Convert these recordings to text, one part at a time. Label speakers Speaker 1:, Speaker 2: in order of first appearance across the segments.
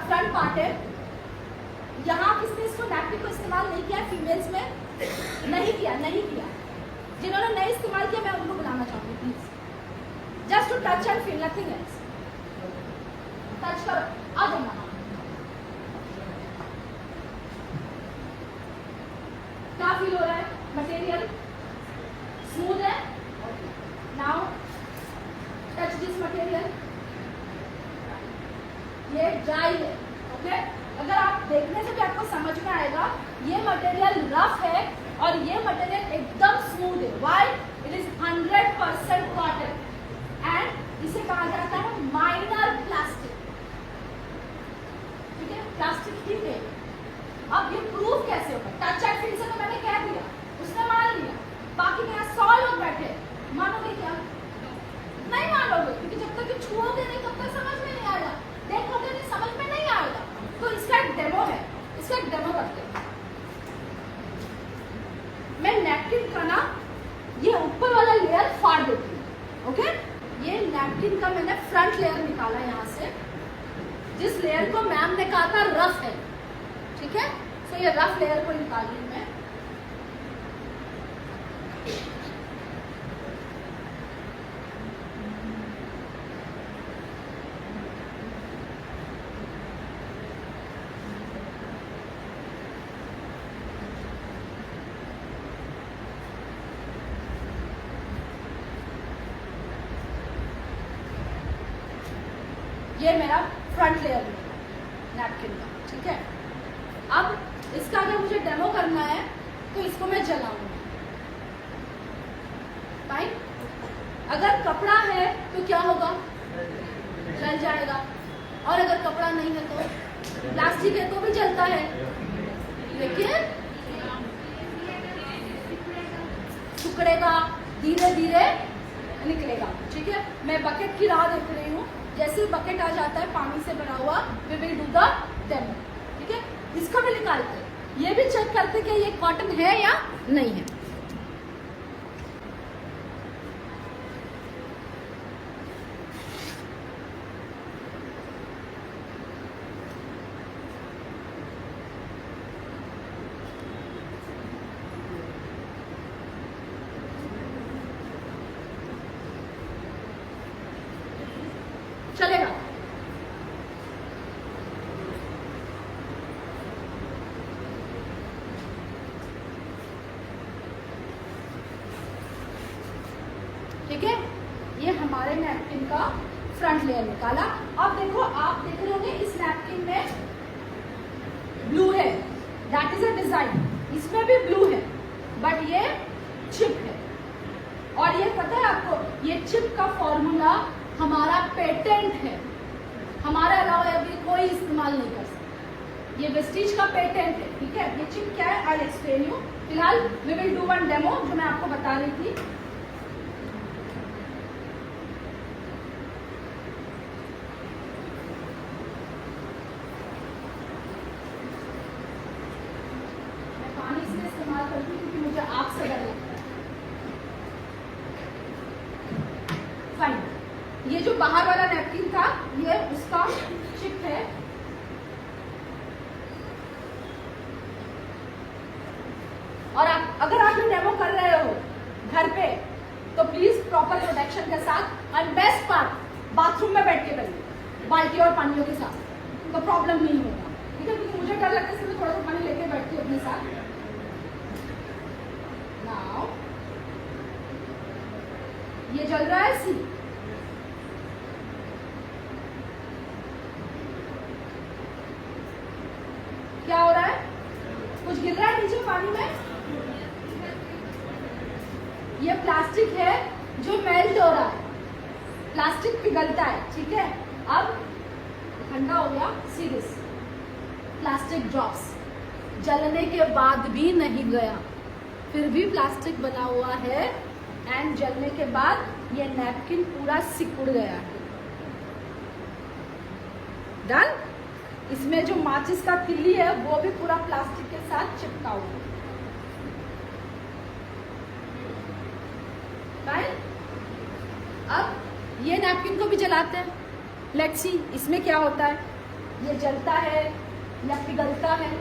Speaker 1: Front part है। यहाँ किसने इसको नैपकिन को इस्तेमाल नहीं किया फीमेल्स में? नहीं किया। जिन्होंने नहीं इस्तेमाल किया मैं उनको बुलाना चाहूंगी please, just to touch and feel, nothing else. Touch करो, आ जाना। क्या फील हो रहा है? मटेरियल स्मूथ है। नाउ टच दिस मटेरियल, ये ड्राई है। ओके, अगर आप देखने से भी आपको समझ में आएगा ये मटेरियल रफ है और ये मटेरियल एकदम स्मूथ है। Why? It is 100% cotton and इसे कहा जाता है माइनर प्लास्टिक। ठीक है, प्लास्टिक ठीक है। अब ये प्रूफ कैसे होगा? टच एंड फील से तो मैंने कह दिया, उसने मान लिया। बाकी यहाँ 100 लोग बैठे, मानोगे क्या? नहीं मानोगे, क्योंकि जब तक ये छुओगे नहीं तब तक समझ में नहीं आएगा, देखोगे नहीं समझ में नहीं आएगा। तो इसका एक डेमो है, इसका एक डेमो करते हैं। मैं नैपकिन का ना ये ऊपर वाला लेयर फाड़ देती हूँ। ओके, ये नैपकिन का मैंने फ्रंट लेयर निकाला यहाँ से, जिस लेयर को मैम ने कहा था रफ है। ठीक है, तो ये रफ लेयर को निकाल रही हूँ मैं। ये मेरा फ्रंट लेयर नैपकिन का। ठीक है, अब इसका अगर मुझे डेमो करना है तो इसको मैं जलाऊंगी। फाइन। अगर कपड़ा है तो क्या होगा? जल जाएगा। और अगर कपड़ा नहीं है तो? प्लास्टिक है तो भी जलता है, लेकिन टुकड़ेगा, धीरे धीरे निकलेगा। ठीक है, मैं बकेट की राह देख रही हूँ। जैसे बकेट आ जाता है पानी से भरा हुआ, we will do the demo. ठीक है, इसको भी निकालते हैं, ये भी चेक करते कि ये कॉटन है या नहीं है। चलेगा। ठीक है, ये हमारे नैपकिन का फ्रंट लेयर निकाला। अब देखो, आप देख रहे होंगे इस नैपकिन में ब्लू है, दैट इज अ डिजाइन। इसमें भी ब्लू है, बट ये चिप है। और ये पता है आपको, ये चिप का फॉर्मूला हमारा पेटेंट है, हमारे अलावा अभी कोई इस्तेमाल नहीं कर सकता। ये वेस्टीज का पेटेंट है। ठीक है, ये चिप क्या है आई एक्सप्लेन यू। फिलहाल we will do one demo जो मैं आपको बता रही थी। मैं पानी इसमें इस्तेमाल करती हूँ क्योंकि मुझे आग से डर लगता है। फाइन, ये जो बाहर वाला नैपकिन था ये उसका चिप है। और अगर आप ये डेमो कर रहे हो घर पे तो प्लीज प्रॉपर प्रोटेक्शन के साथ, एंड बेस्ट पार्ट बाथरूम में बैठ के करिए, बाल्टी और पानियों के साथ, तो प्रॉब्लम नहीं होगा। ठीक है, क्योंकि मुझे डर लगता है इसलिए थोड़ा सा पानी लेके बैठती हूँ अपने साथ। नाउ ये जल रहा है, सी क्या हो रहा है? कुछ गिर रहा है नीचे पानी में। ये प्लास्टिक है जो मेल्ट हो रहा है, प्लास्टिक पिघलता है। ठीक है, अब ठंडा हो गया, सी दिस प्लास्टिक ड्रॉप्स जलने के बाद भी नहीं गया, फिर भी प्लास्टिक बना हुआ है एंड जलने के बाद ये नैपकिन पूरा सिकुड़ गया है। डन। इसमें जो माचिस का तिल्ली है वो भी पूरा प्लास्टिक के साथ चिपका हुआ है। अब ये नैपकिन को भी जलाते हैं, लेट्स सी इसमें क्या होता है। ये जलता है या पिघलता है।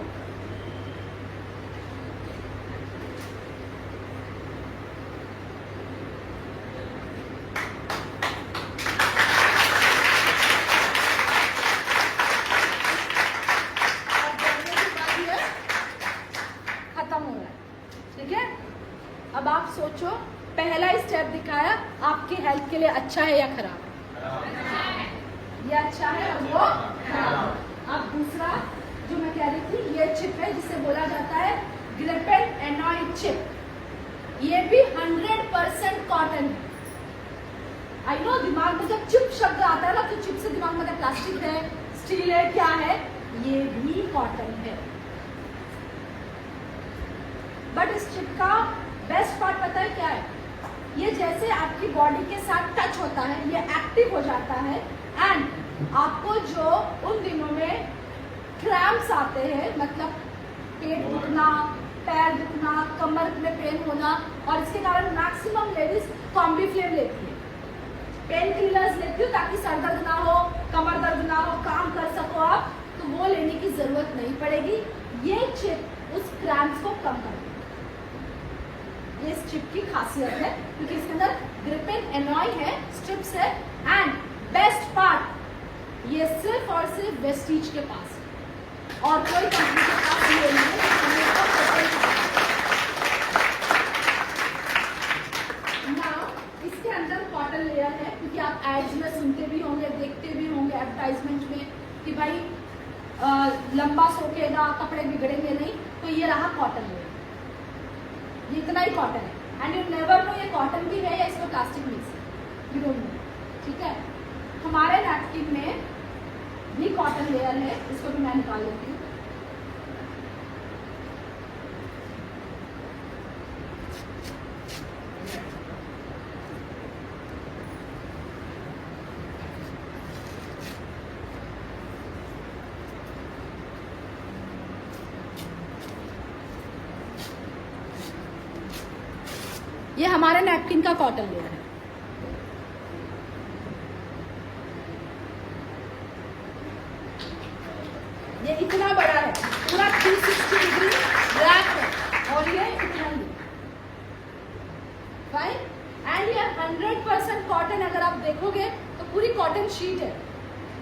Speaker 1: अब आप सोचो, पहला स्टेप दिखाया, आपकी हेल्थ के लिए अच्छा है या खराब है? ये अच्छा है और वो खराब है। अब दूसरा जो मैं कह रही थी, ये चिप है जिसे बोला जाता है ग्रेफाइट एनॉय चिप। ये भी 100% कॉटन है। आई नो दिमाग में जब चिप शब्द आता है ना, तो चिप से दिमाग में प्लास्टिक है, स्टील है, क्या है? ये भी कॉटन है। बट इस चिप का बेस्ट पार्ट पता है क्या है? ये जैसे आपकी बॉडी के साथ टच होता है, ये एक्टिव हो जाता है एंड आपको जो उन दिनों में क्रैम्प्स आते हैं, मतलब पेट दुखना, पैर दुखना, कमर में पेन होना, और इसके कारण मैक्सिमम लेडीज कॉम्बीफ्लेम लेती है, पेन किलर्स लेती हो ताकि सर दर्द ना हो, कमर दर्द ना हो, काम कर सको आप, तो वो लेने की जरूरत नहीं पड़ेगी। ये चिप उस क्रैम्प्स को कम कर देगी। ये इस चिप की खासियत है, क्योंकि इसके अंदर ग्रिपेन एनॉय है, स्ट्रिप्स है, एंड बेस्ट पार्ट ये सिर्फ और सिर्फ वेस्टीज के पास है और कोई कंपनी के पास नहीं है। इसके अंदर कॉटन लेयर है, क्योंकि आप एड्स में सुनते भी होंगे, देखते भी होंगे एडवर्टाइजमेंट में कि भाई लंबा सोखेगा, कपड़े बिगड़ेंगे नहीं, तो ये रहा कॉटन लेयर। ये इतना ही कॉटन है एंड यू नेवर नो ये कॉटन भी है या इसमें प्लास्टिक मिक्स है, यू डोंट नो। ठीक है, हमारे नैपकिन में भी कॉटन लेयर है, इसको भी मैं निकाल लेती हूँ। ये हमारे नैपकिन का कॉटन लेयर है। ये इतना बड़ा है, पूरा 360 डिग्री ब्लैक है और ये इतना ही फाइन। एंड ये 100% कॉटन, अगर आप देखोगे तो पूरी कॉटन शीट है।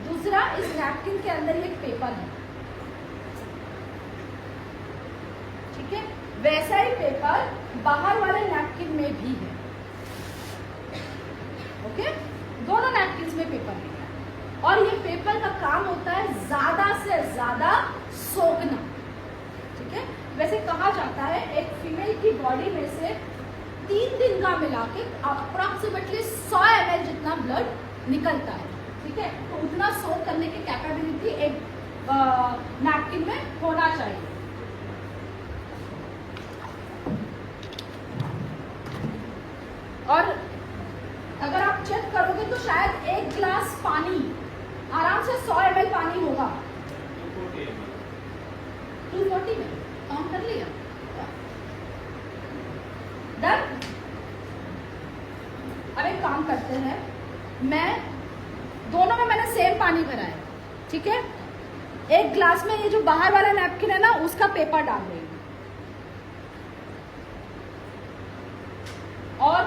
Speaker 1: दूसरा, इस नैपकिन के अंदर ये पेपर है, ठीक है, वैसा ही पेपर बाहर वाले नैपकिन में भी है। ओके, दोनों नैपकिन में पेपर है और ये पेपर का काम होता है ज्यादा से ज्यादा सोखना। ठीक है, वैसे कहा जाता है एक फीमेल की बॉडी में से 3 दिन का मिला के अप्रोक्सीमेटली 100 ml जितना ब्लड निकलता है। ठीक है, तो उतना सोख करने की कैपेबिलिटी एक नैपकिन में होना चाहिए। और अगर आप चेक करोगे तो शायद 1 गिलास पानी आराम से 100 ml पानी होगा। 240 में काउंट कर लिया, डन। अब एक काम करते हैं, मैं दोनों में मैंने सेम पानी भरा है। ठीक है, 1 गिलास में ये जो बाहर वाला नैपकिन है ना, उसका पेपर डाल देंगे और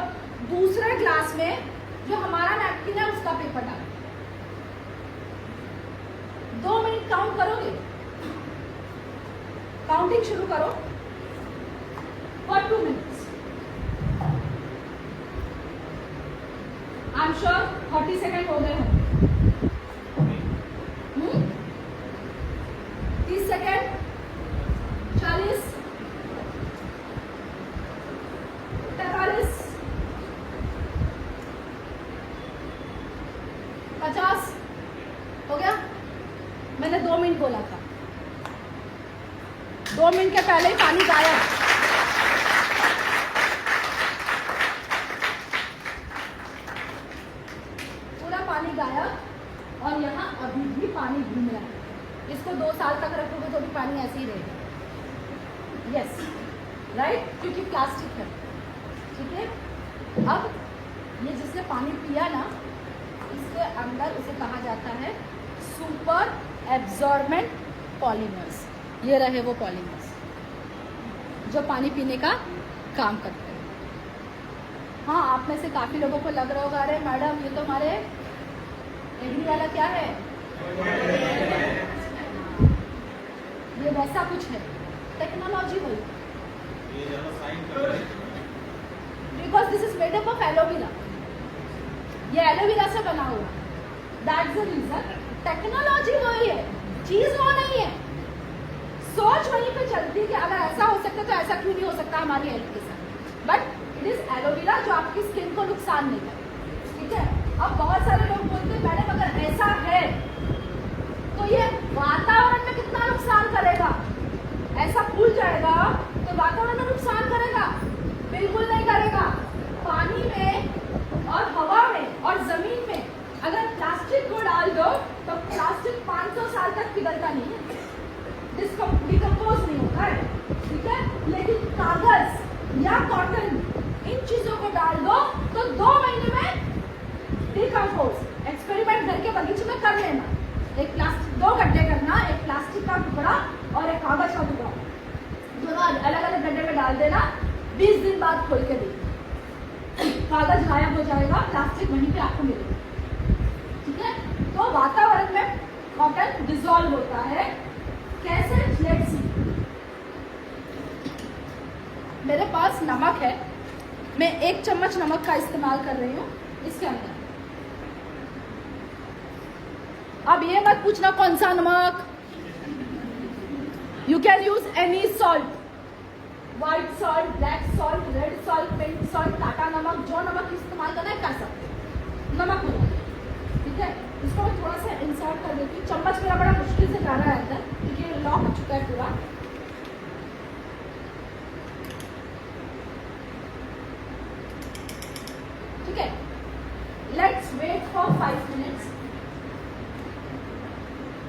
Speaker 1: दूसरे ग्लास में जो हमारा नैपकिन है उसका पेपर डाल। 2 मिनट काउंट करोगे, काउंटिंग शुरू करो for 2 minutes. I am sure 30 second हो गए होंगे। 30 सेकेंड, 40, 45, 50 हो गया। मैंने 2 मिनट बोला था, 2 मिनट के पहले ही पानी गायब। पूरा पानी गायब और यहाँ अभी भी पानी घूम रहा है। इसको 2 साल तक रखोगे तो भी पानी ऐसे ही रहेगा। यस, राइट, क्योंकि प्लास्टिक है। ठीक है, अब ये जिसने पानी पिया ना, इसके अंदर उसे कहा जाता है सुपर एब्जॉर्बेंट पॉलीमर्स। ये रहे वो पॉलीमर्स जो पानी पीने का काम करते हैं। हाँ, आप में से काफ़ी लोगों को लग रहा होगा, अरे मैडम ये तो हमारे एग्री वाला क्या है, ये वैसा कुछ है, टेक्नोलॉजी वही, because this is made up of aloe vera, ये एलोवेरा से बना हुआ, दैट्स द रीजन। टेक्नोलॉजी वही है, चीज वो नहीं है, सोच वहीं पे चलती है कि अगर ऐसा हो सकता तो ऐसा क्यों नहीं हो सकता हमारी हेल्थ के साथ। बट इट इज एलोवेरा जो आपकी स्किन को नुकसान नहीं करे, ठीक है। अब बहुत सारे लोग बोलते हैं मैडम अगर ऐसा है तो ये वातावरण में कितना नुकसान करेगा, ऐसा फूल जाएगा तो वातावरण में नुकसान करेगा? बिल्कुल नहीं करेगा। पानी में और हवा में और जमीन में अगर प्लास्टिक को डाल दो तो प्लास्टिक 500 साल तक पिघलता नहीं है, डिकम्पोज नहीं होता है, ठीक है। लेकिन कागज या कॉटन, इन चीजों को डाल दो तो 2 महीने में डिकम्पोज। एक्सपेरिमेंट घर के बगीचे में कर लेना, एक प्लास्टिक 2 गड्ढे करना, एक प्लास्टिक का टुकड़ा और एक कागज का टुकड़ा, दोनों अलग अलग गड्ढे में डाल देना। 20 दिन बाद खोल के देखिए, कागज गायब हो जाएगा, प्लास्टिक वहीं पे आपको मिलेगा, ठीक है। तो वातावरण में कॉटन डिसॉल्व होता है कैसे? Let's see. मेरे पास नमक है, मैं 1 चम्मच नमक का इस्तेमाल कर रही हूँ इसके अंदर। अब ये मत पूछना कौन सा नमक, you can use any salt, white salt, black salt, red salt, pink salt, Tata नमक, जो नमक इस्तेमाल करना है कर सकते हैं, नमक होता है, ठीक है। इसको मैं थोड़ा सा इंसर्ट कर देती हूँ, चम्मच मेरा बड़ा मुश्किल से जा रहा है अंदर क्योंकि लॉक हो चुका है पूरा। ठीक है, let's wait for 5 minutes.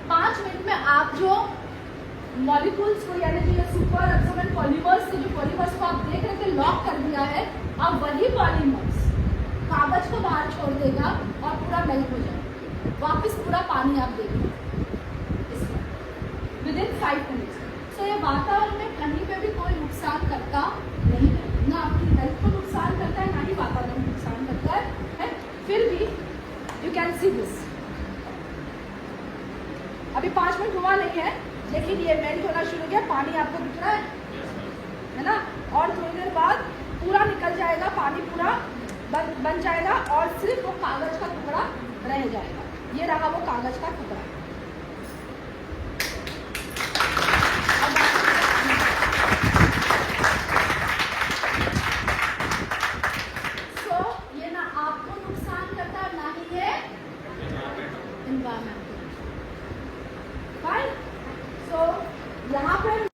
Speaker 1: 5 minute में आप जो मॉलिक्यूल्स को यानी जो सुपर एब्जॉर्बेंट पॉलीमर्स के जो पॉलीमर्स को आप देख रहे थे लॉक कर दिया है, अब वही पॉलीमर्स कागज को बाहर छोड़ देगा और पूरा मेल्ट हो जाएगा, वापस पूरा पानी आप देखिए इसमें विदिन 5 मिनट्स। सो ये वातावरण में कहीं पे भी कोई नुकसान करता नहीं है, ना आपकी हेल्थ को नुकसान करता है ना ही वातावरण को नुकसान करता है। फिर भी यू कैन सी दिस, अभी 5 मिनट हुआ नहीं है लेकिन ये मेल्ट होना शुरू हो गया, पानी आपको दिख रहा है ना, और थोड़ी देर बाद पूरा निकल जाएगा, पानी पूरा बन जाएगा और सिर्फ वो कागज का टुकड़ा रह जाएगा। ये रहा वो कागज का टुकड़ा। सो ये ना आपको नुकसान करता है ना ही ये एनवायरमेंट। फाइन, सो यहाँ पे